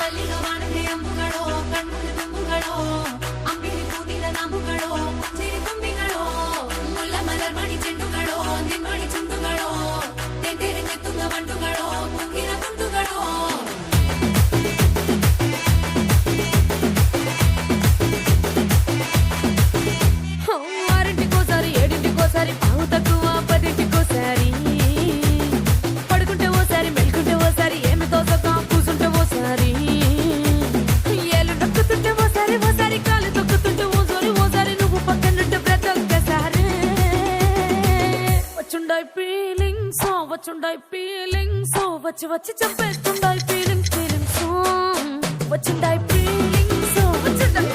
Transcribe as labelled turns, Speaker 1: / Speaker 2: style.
Speaker 1: ಮಲ್ಲಿಗ ವಾಣದೆ ಅಂಬುಗಳೋ ಕಣ್ಣು ತುಂಬುಗಳೋ ಅಂಬಿಲಿ ಕೂದಿದ ನಾಮುಗಳೋ ಮುಚ್ಚಿರಿ ತುಂಬಿಗಳೋ ಮುಲ್ಲ ಮಲರ್ ಮಣಿ ಚೆಂಡುಗಳೋ ನಿಮ್ಮಣಿ ಚುಂಡುಗಳೋ ತೆಂಡೆರೆ ನೆತ್ತುಗ ಬಂಡುಗಳೋ ಮುಗಿನ ತುಂಡುಗಳೋ ఆరింటికోసారి ఏడింటికోసారి పావు తక్కువ పదింటికోసారి పడుకుంటే ఓసారి మెలుకుంటే ఓసారి ఏమి తోసక కూసుంటే ఓసారి ఏలు నొక్కుతుంటే ఓసారి ఓసారి కాలు తొక్కుతుంటే ఓసారి నువ్వు పక్కనుంటే బ్రతొక్కసారి వచ్చుండాయి ఫీలింగ్స్ వచ్చి వచ్చి చంపేస్తుండాయి ఫీలింగ్స్ వచ్చిండాయి ఫీలింగ్స్ వచ్చిండాయి